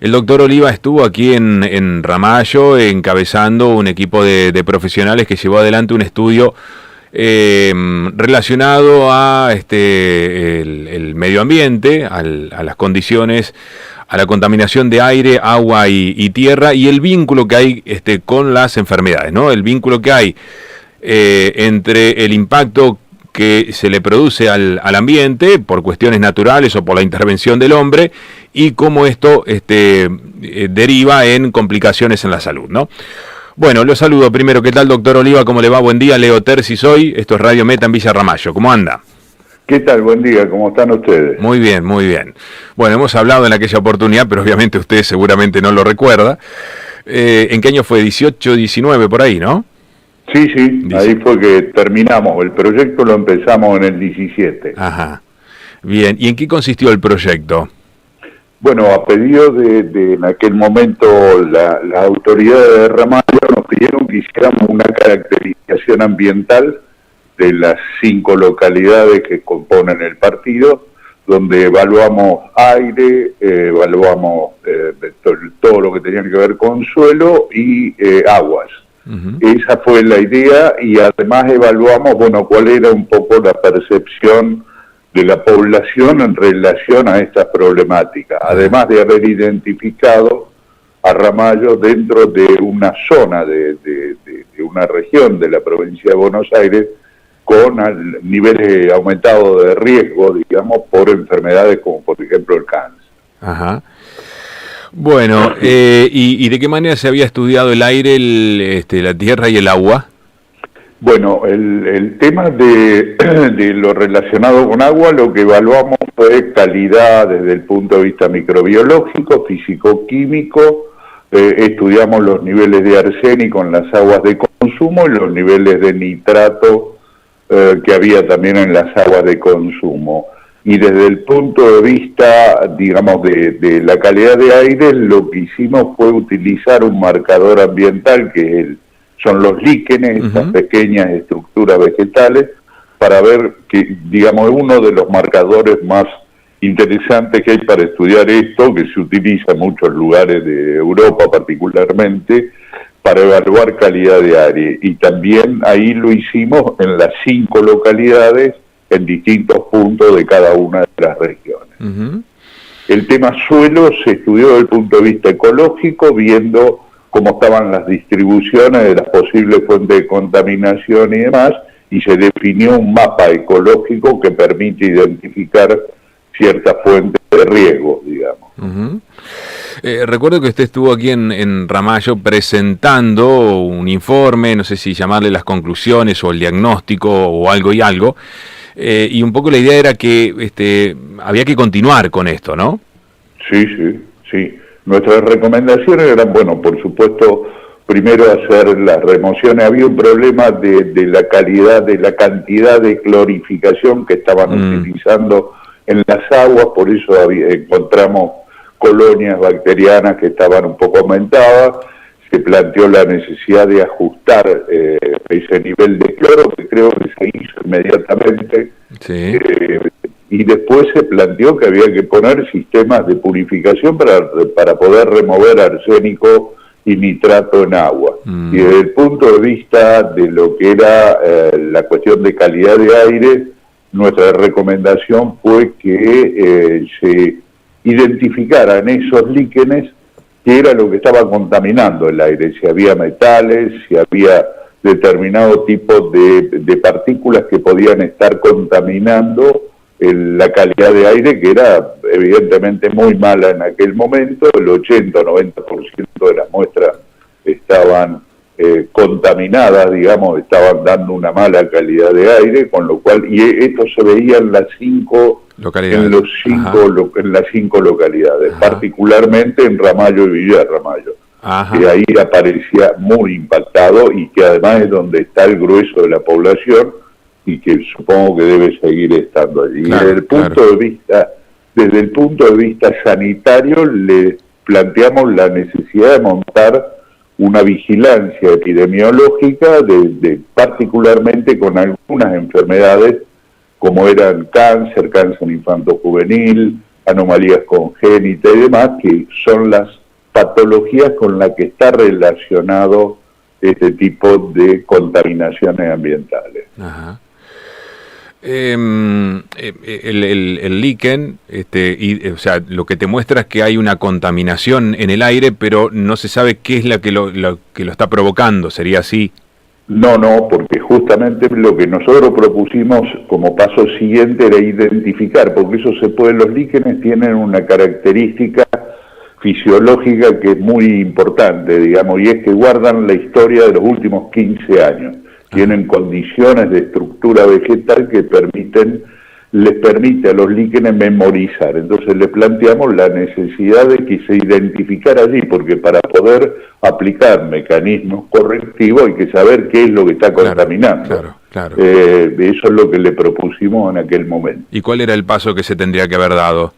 El doctor Oliva estuvo aquí en Ramallo encabezando un equipo de profesionales que llevó adelante un estudio relacionado a el medio ambiente, a las condiciones, a la contaminación de aire, agua y tierra, y el vínculo que hay con las enfermedades, ¿no? El vínculo que hay entre el impacto que se le produce al ambiente por cuestiones naturales o por la intervención del hombre y cómo esto deriva en complicaciones en la salud, ¿no? Bueno, lo saludo primero. ¿Qué tal, doctor Oliva? ¿Cómo le va? Buen día. Leo Terzi soy. Esto es Radio Meta en Villa Ramallo. ¿Cómo anda? ¿Qué tal? Buen día. ¿Cómo están ustedes? Muy bien, muy bien. Bueno, hemos hablado en aquella oportunidad, pero obviamente usted seguramente no lo recuerda. ¿En qué año fue? 18, 19, por ahí, ¿no? Sí, ahí fue que terminamos. El proyecto lo empezamos en el 17. Ajá. Bien. ¿Y en qué consistió el proyecto? Bueno, a pedido de en aquel momento las autoridades de Ramallo nos pidieron que hiciéramos una caracterización ambiental de las 5 localidades que componen el partido, donde evaluamos aire, evaluamos todo lo que tenía que ver con suelo y aguas. Uh-huh. Esa fue la idea, y además evaluamos, bueno, cuál era un poco la percepción de la población en relación a estas problemáticas, además de haber identificado a Ramallo dentro de una zona de una región de la provincia de Buenos Aires con niveles aumentados de riesgo, digamos, por enfermedades como por ejemplo el cáncer. Ajá. Bueno, ¿y de qué manera se había estudiado el aire, la tierra y el agua? Bueno, el tema de lo relacionado con agua, lo que evaluamos fue calidad desde el punto de vista microbiológico, físico-químico, estudiamos los niveles de arsénico en las aguas de consumo y los niveles de nitrato que había también en las aguas de consumo. Y desde el punto de vista, digamos, de la calidad de aire, lo que hicimos fue utilizar un marcador ambiental que son los líquenes, estas pequeñas estructuras vegetales, para ver que, digamos, uno de los marcadores más interesantes que hay para estudiar esto, que se utiliza en muchos lugares de Europa particularmente, para evaluar calidad de aire. Y también ahí lo hicimos en las 5 localidades, en distintos puntos de cada una de las regiones. Uh-huh. El tema suelo se estudió desde el punto de vista ecológico, viendo cómo estaban las distribuciones de las posibles fuentes de contaminación y demás, y se definió un mapa ecológico que permite identificar ciertas fuentes de riesgo, digamos. Uh-huh. Recuerdo que usted estuvo aquí en Ramallo presentando un informe, no sé si llamarle las conclusiones o el diagnóstico o algo y algo, y un poco la idea era que había que continuar con esto, ¿no? Sí. Nuestras recomendaciones eran, bueno, por supuesto, primero hacer las remociones. Había un problema de la calidad, de la cantidad de clorificación que estaban utilizando en las aguas, por eso encontramos colonias bacterianas que estaban un poco aumentadas. Se planteó la necesidad de ajustar ese nivel de cloro, que creo que se hizo inmediatamente. Sí. Y después se planteó que había que poner sistemas de purificación para poder remover arsénico y nitrato en agua. Y desde el punto de vista de lo que era la cuestión de calidad de aire, nuestra recomendación fue que se identificaran esos líquenes que era lo que estaba contaminando el aire, si había metales, si había determinado tipo de partículas que podían estar contaminando la calidad de aire, que era evidentemente muy mala en aquel momento. El 80-90% de las muestras estaban contaminadas, digamos, estaban dando una mala calidad de aire, con lo cual, y esto se veía en las 5 localidades, en las 5 localidades, particularmente en Ramallo y Villa Ramallo, que ahí aparecía muy impactado y que además es donde está el grueso de la población y que supongo que debe seguir estando allí. Claro, desde el punto de vista sanitario, le planteamos la necesidad de montar una vigilancia epidemiológica, particularmente con algunas enfermedades como eran cáncer infanto-juvenil, anomalías congénitas y demás, que son las patologías con las que está relacionado este tipo de contaminaciones ambientales. Ajá. El líquen, o sea, lo que te muestra es que hay una contaminación en el aire, pero no se sabe qué es la que lo está provocando, ¿sería así? No, porque justamente lo que nosotros propusimos como paso siguiente era identificar, porque eso se puede, los líquenes tienen una característica fisiológica que es muy importante, digamos, y es que guardan la historia de los últimos 15 años. Tienen condiciones de estructura vegetal que les permite a los líquenes memorizar. Entonces le planteamos la necesidad de que se identificara allí, porque para poder aplicar mecanismos correctivos hay que saber qué es lo que está contaminando. Claro. Eso es lo que le propusimos en aquel momento. ¿Y cuál era el paso que se tendría que haber dado?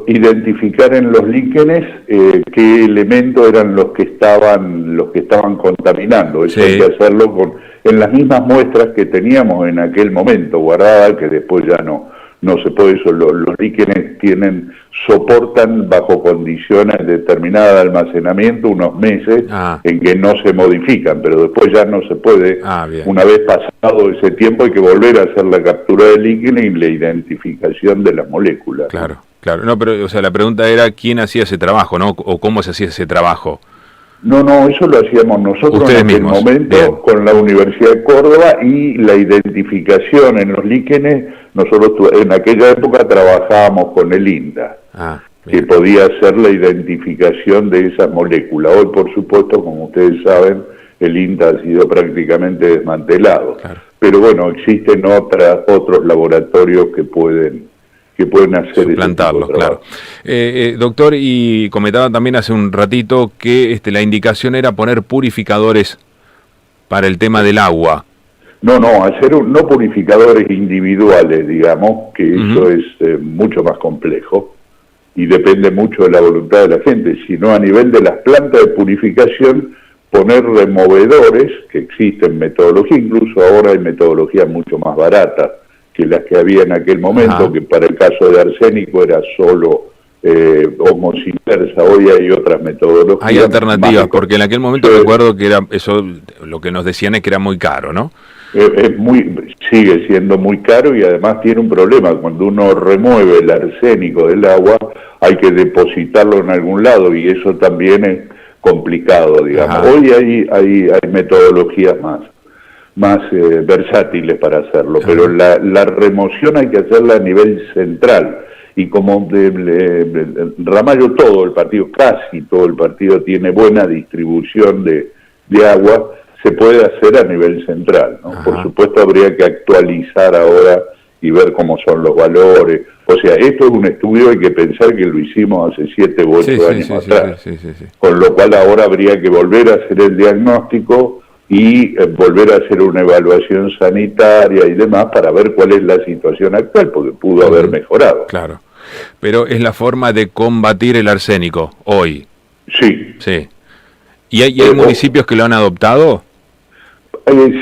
Identificar en los líquenes qué elementos eran los que estaban contaminando. Eso hay que hacerlo en las mismas muestras que teníamos en aquel momento guardadas, que después ya no se puede. Eso los líquenes soportan bajo condiciones determinadas de almacenamiento unos meses en que no se modifican, pero después ya no se puede. Una vez pasado ese tiempo hay que volver a hacer la captura del líquen y la identificación de las moléculas. Claro. No, pero o sea, la pregunta era quién hacía ese trabajo, ¿no? O cómo se hacía ese trabajo. No, eso lo hacíamos nosotros ustedes en aquel mismos. momento. Bien. Con la Universidad de Córdoba, y la identificación en los líquenes, nosotros en aquella época trabajábamos con el INTA, que podía hacer la identificación de esas moléculas. Hoy, por supuesto, como ustedes saben, el INTA ha sido prácticamente desmantelado. Claro. Pero bueno, existen otros laboratorios que pueden hacer suplantarlos, claro. Doctor, y comentaba también hace un ratito que la indicación era poner purificadores para el tema del agua. No, no purificadores individuales, digamos, que eso es mucho más complejo y depende mucho de la voluntad de la gente, sino a nivel de las plantas de purificación, poner removedores, que existen metodología, incluso ahora hay metodologías mucho más baratas que las que había en aquel momento, que para el caso de arsénico era solo osmosis inversa. Hoy hay otras metodologías. Hay alternativas, porque en aquel momento recuerdo que era eso, lo que nos decían es que era muy caro, ¿no? Sigue siendo muy caro, y además tiene un problema. Cuando uno remueve el arsénico del agua, hay que depositarlo en algún lado, y eso también es complicado, digamos. Hoy hay metodologías más versátiles para hacerlo, pero la remoción hay que hacerla a nivel central, y como Ramallo, casi todo el partido tiene buena distribución de agua, se puede hacer a nivel central, ¿no? Por supuesto habría que actualizar ahora y ver cómo son los valores. O sea, esto es un estudio, hay que pensar que lo hicimos hace 7 u 8 años atrás, con lo cual ahora habría que volver a hacer el diagnóstico y volver a hacer una evaluación sanitaria y demás para ver cuál es la situación actual, porque pudo haber mejorado. Claro, pero es la forma de combatir el arsénico hoy. Sí. ¿Y hay municipios que lo han adoptado?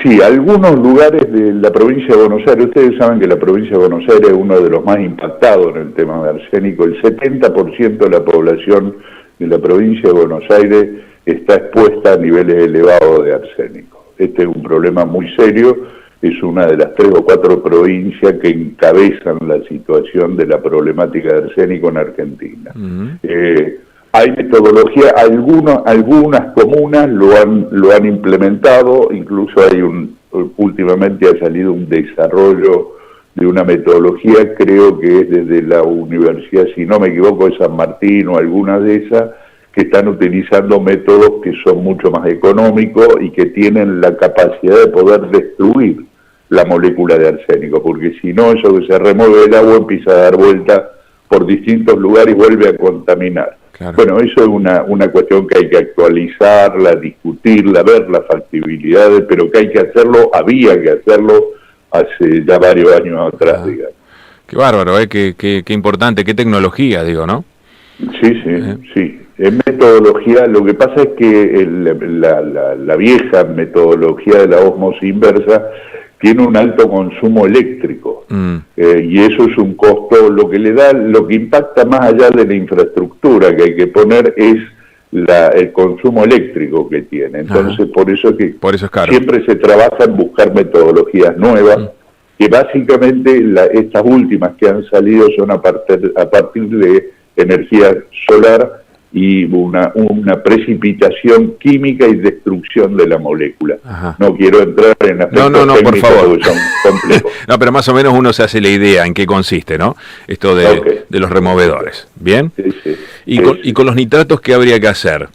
Sí, algunos lugares de la provincia de Buenos Aires. Ustedes saben que la provincia de Buenos Aires es uno de los más impactados en el tema de arsénico. El 70% de la población de la provincia de Buenos Aires está expuesta a niveles elevados de arsénico. Este es un problema muy serio, es una de las 3 o 4 provincias que encabezan la situación de la problemática de arsénico en Argentina. Hay metodología, algunas comunas lo han implementado, incluso últimamente ha salido un desarrollo de una metodología, creo que es desde la universidad, si no me equivoco, de San Martín o alguna de esas, que están utilizando métodos que son mucho más económicos y que tienen la capacidad de poder destruir la molécula de arsénico, porque si no, eso que se remueve del agua empieza a dar vuelta por distintos lugares y vuelve a contaminar. Claro. Bueno, eso es una cuestión que hay que actualizarla, discutirla, ver las factibilidades, pero que había que hacerlo hace ya varios años atrás, digamos. Qué bárbaro, qué importante, qué tecnología, digo, ¿no? Sí. En metodología, lo que pasa es que la vieja metodología de la ósmosis inversa tiene un alto consumo eléctrico, y eso es un costo. Lo que impacta más allá de la infraestructura que hay que poner es el consumo eléctrico que tiene. Entonces, por eso es caro. Siempre se trabaja en buscar metodologías nuevas, que básicamente estas últimas que han salido son a partir de energía solar y una precipitación química y destrucción de la molécula. No quiero entrar en aspectos técnicos, por favor, porque son complejos. No, pero más o menos uno se hace la idea en qué consiste, ¿no? Esto de los removedores. ¿Bien? Sí. ¿Y con los nitratos qué habría que hacer?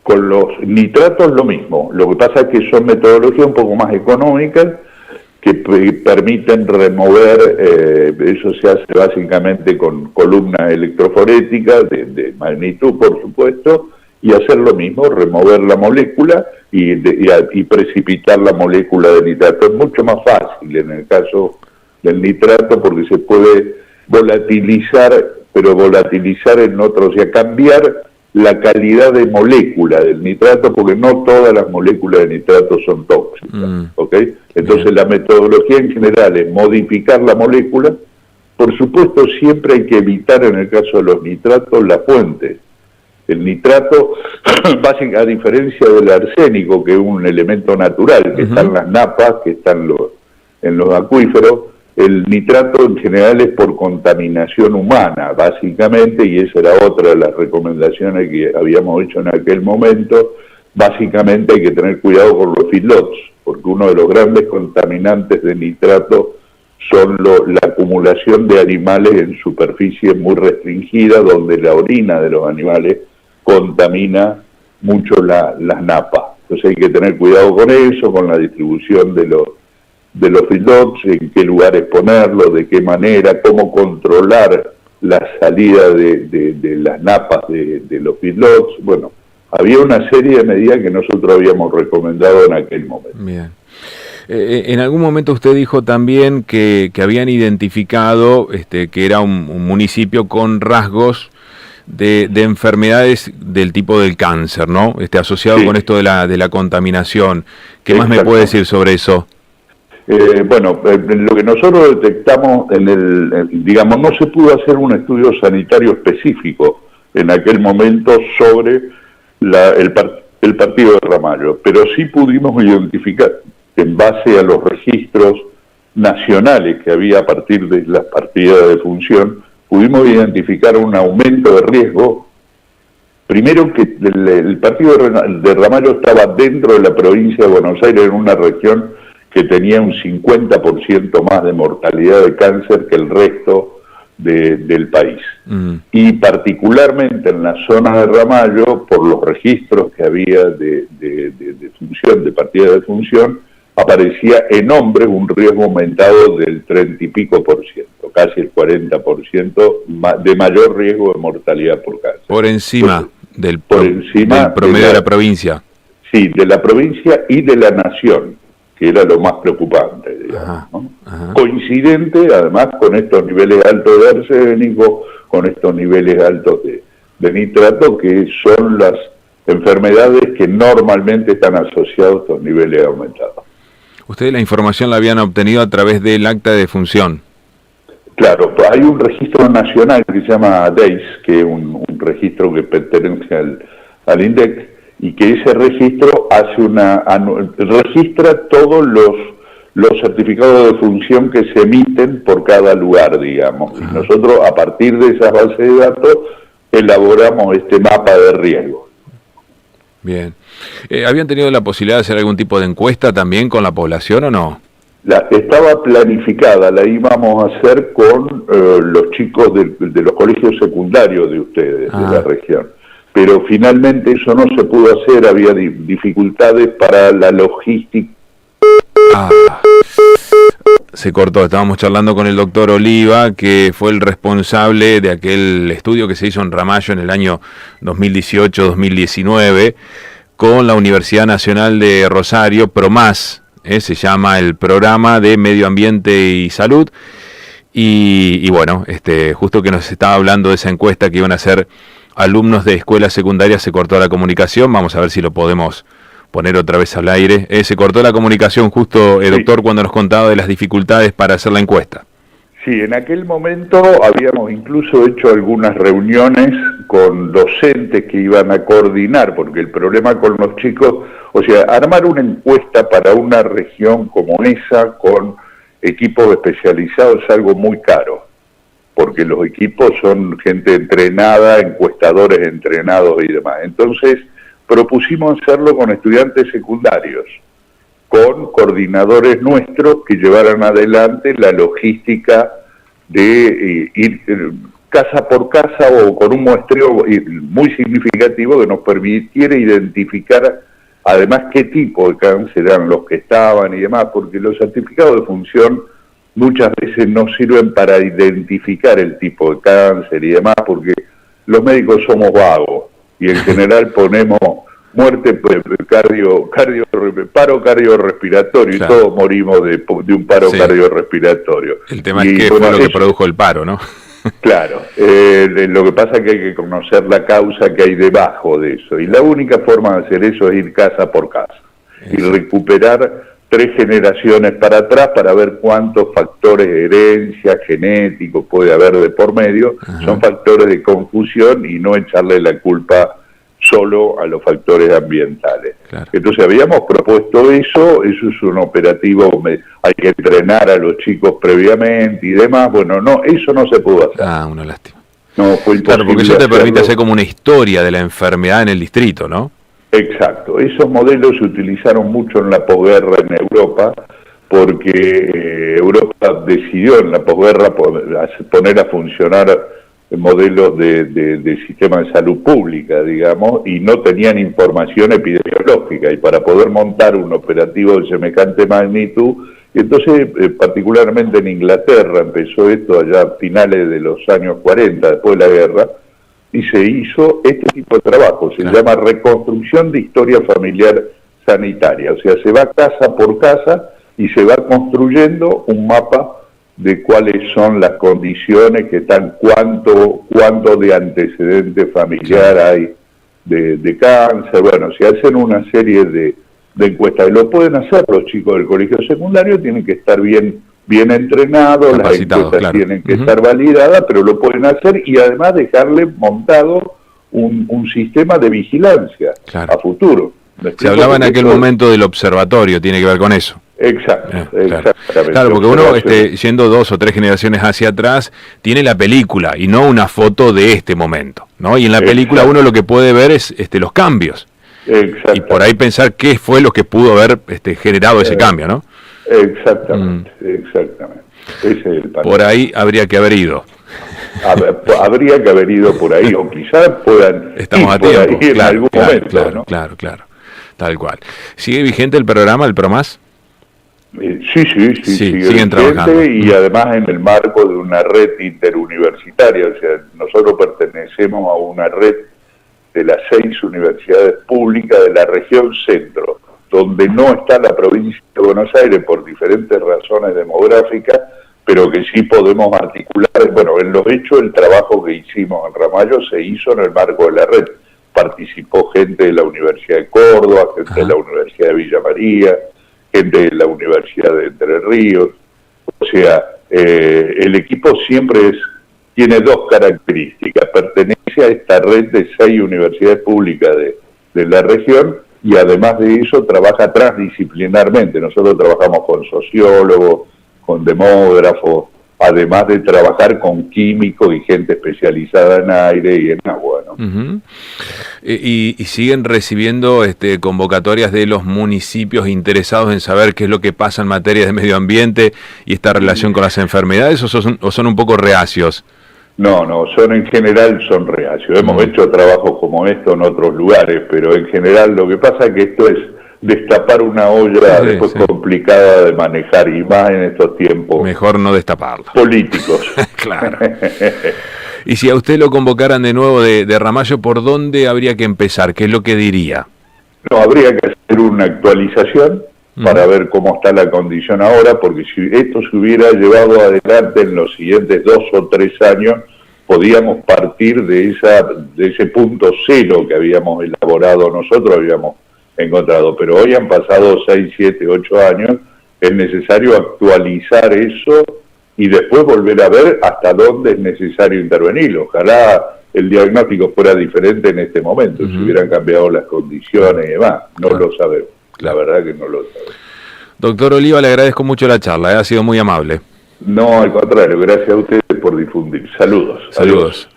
Con los nitratos lo mismo. Lo que pasa es que son metodologías un poco más económicas, que permiten remover, eso se hace básicamente con columnas electroforéticas de magnitud, por supuesto, y hacer lo mismo, remover la molécula y precipitar la molécula de nitrato. Es mucho más fácil en el caso del nitrato porque se puede volatilizar, pero volatilizar en otros, o sea, cambiar la calidad de molécula del nitrato, porque no todas las moléculas de nitrato son tóxicas, ¿ok? Entonces la metodología en general es modificar la molécula. Por supuesto, siempre hay que evitar, en el caso de los nitratos, la fuente. El nitrato, a diferencia del arsénico, que es un elemento natural, que está en las napas, que está en los acuíferos, el nitrato en general es por contaminación humana, básicamente, y esa era otra de las recomendaciones que habíamos hecho en aquel momento. Básicamente hay que tener cuidado con los feedlots, porque uno de los grandes contaminantes de nitrato son la acumulación de animales en superficie muy restringida, donde la orina de los animales contamina mucho las napas. Entonces hay que tener cuidado con eso, con la distribución de los feedlots, en qué lugares ponerlos, de qué manera, cómo controlar la salida de las napas de los feedlots. Bueno, había una serie de medidas que nosotros habíamos recomendado en aquel momento. Bien. En algún momento usted dijo también que habían identificado que era un municipio con rasgos de enfermedades del tipo del cáncer, ¿no? Asociado con esto de la contaminación. ¿Qué más me puede decir sobre eso? Bueno, lo que nosotros detectamos digamos, no se pudo hacer un estudio sanitario específico en aquel momento sobre el partido de Ramallo, pero sí pudimos identificar, en base a los registros nacionales que había a partir de las partidas de función, pudimos identificar un aumento de riesgo. Primero, que el partido de Ramallo estaba dentro de la provincia de Buenos Aires, en una región que tenía un 50% más de mortalidad de cáncer que el resto del país. Y particularmente en la zona de Ramallo, por los registros que había de función, de partida de función, aparecía en hombres un riesgo aumentado del 30 y pico %, casi el 40% de mayor riesgo de mortalidad por cáncer. Por encima del promedio de la provincia. Sí, de la provincia y de la nación, que era lo más preocupante, digamos, ¿no? Coincidente además con estos niveles altos de arsénico, con estos niveles altos de nitrato, que son las enfermedades que normalmente están asociadas a estos niveles aumentados. Ustedes la información la habían obtenido a través del acta de defunción. Claro, hay un registro nacional que se llama DEIS, que es un registro que pertenece al INDEC, y que ese registro registra todos los certificados de función que se emiten por cada lugar, digamos. Y nosotros, a partir de esas bases de datos, elaboramos este mapa de riesgo. Bien. ¿Habían tenido la posibilidad de hacer algún tipo de encuesta también con la población o no? Estaba planificada, la íbamos a hacer con los chicos de los colegios secundarios de ustedes, de la región. Pero finalmente eso no se pudo hacer, había dificultades para la logística. Se cortó, estábamos charlando con el doctor Oliva, que fue el responsable de aquel estudio que se hizo en Ramallo en el año 2018-2019 con la Universidad Nacional de Rosario, PROMAS, se llama el Programa de Medio Ambiente y Salud, y bueno, justo que nos estaba hablando de esa encuesta que iban a hacer alumnos de escuelas secundarias, se cortó la comunicación. Vamos a ver si lo podemos poner otra vez al aire. Se cortó la comunicación justo, doctor, cuando nos contaba de las dificultades para hacer la encuesta. Sí, en aquel momento habíamos incluso hecho algunas reuniones con docentes que iban a coordinar, porque el problema con los chicos, o sea, armar una encuesta para una región como esa con equipos especializados es algo muy caro, porque los equipos son gente entrenada, encuestadores entrenados y demás. Entonces propusimos hacerlo con estudiantes secundarios, con coordinadores nuestros que llevaran adelante la logística de ir casa por casa o con un muestreo muy significativo que nos permitiera identificar además qué tipo de cáncer eran los que estaban y demás, porque los certificados de función muchas veces no sirven para identificar el tipo de cáncer y demás, porque los médicos somos vagos y en general ponemos muerte, paro cardiorrespiratorio, claro, y todos morimos de un paro cardiorrespiratorio. El tema es que fue lo que produjo el paro, ¿no? Claro, lo que pasa es que hay que conocer la causa que hay debajo de eso, y la única forma de hacer eso es ir casa por casa y recuperar 3 generaciones para atrás para ver cuántos factores de herencia, genéticos puede haber de por medio. Ajá. Son factores de confusión y no echarle la culpa solo a los factores ambientales. Claro. Entonces habíamos propuesto eso es un operativo, hay que entrenar a los chicos previamente y demás. Bueno, no, eso no se pudo hacer. Una lástima. No, fue imposible. Claro, porque eso te permite hacer como una historia de la enfermedad en el distrito, ¿no? Exacto, esos modelos se utilizaron mucho en la posguerra en Europa, porque Europa decidió en la posguerra poner a funcionar modelos de sistema de salud pública, digamos, y no tenían información epidemiológica, y para poder montar un operativo de semejante magnitud, y entonces particularmente en Inglaterra empezó esto allá a finales de los años 40, después de la guerra, y se hizo este tipo de trabajo, se llama reconstrucción de historia familiar sanitaria, o sea, se va casa por casa y se va construyendo un mapa de cuáles son las condiciones que están, cuánto de antecedente familiar hay de cáncer. Bueno, se hacen una serie de encuestas, y lo pueden hacer los chicos del colegio secundario, tienen que estar bien entrenados, las encuestas tienen que estar validadas, pero lo pueden hacer y además dejarle montado un sistema de vigilancia a futuro. Se hablaba en aquel momento del observatorio, tiene que ver con eso. Exacto, exactamente. Claro, porque uno, yendo 2 o 3 generaciones hacia atrás, tiene la película y no una foto de este momento, ¿no? Y en la película uno lo que puede ver es los cambios. Y por ahí pensar qué fue lo que pudo haber generado ese cambio, ¿no? Exactamente. Ese es el panorama. Por ahí habría que haber ido. Habría que haber ido por ahí, o quizás puedan Estamos a tiempo, en algún momento, ¿no? Claro, tal cual. ¿Sigue vigente el programa, el PROMAS? Sí, siguen trabajando. Y además en el marco de una red interuniversitaria, o sea, nosotros pertenecemos a una red de las 6 universidades públicas de la región centro, donde no está la provincia de Buenos Aires por diferentes razones demográficas, pero que sí podemos articular. Bueno, en los hechos el trabajo que hicimos en Ramallo se hizo en el marco de la red. Participó gente de la Universidad de Córdoba, gente de la Universidad de Villa María, gente de la Universidad de Entre Ríos. O sea, el equipo siempre tiene 2 características: pertenece a esta red de 6 universidades públicas de la región, y además de eso trabaja transdisciplinarmente. Nosotros trabajamos con sociólogos, con demógrafos, además de trabajar con químicos y gente especializada en aire y en agua, ¿no? Y siguen recibiendo convocatorias de los municipios interesados en saber qué es lo que pasa en materia de medio ambiente y esta relación con las enfermedades, o son un poco reacios. No, en general son reacios. Hemos hecho trabajos como esto en otros lugares, pero en general lo que pasa es que esto es destapar una olla después complicada de manejar, y más en estos tiempos. Mejor no destaparla. Políticos. Claro. Y si a usted lo convocaran de nuevo de Ramallo, ¿por dónde habría que empezar? ¿Qué es lo que diría? No, habría que hacer una actualización para ver cómo está la condición ahora, porque si esto se hubiera llevado adelante en los siguientes 2 o 3 años, podíamos partir de ese punto cero que habíamos elaborado nosotros, habíamos encontrado. Pero hoy han pasado 6, 7, 8 años, es necesario actualizar eso y después volver a ver hasta dónde es necesario intervenir. Ojalá el diagnóstico fuera diferente en este momento, si hubieran cambiado las condiciones y demás. No lo sabemos, la verdad que no lo sabemos. Doctor Oliva, le agradezco mucho la charla, ha sido muy amable. No, al contrario, gracias a ustedes por difundir. Saludos. Saludos.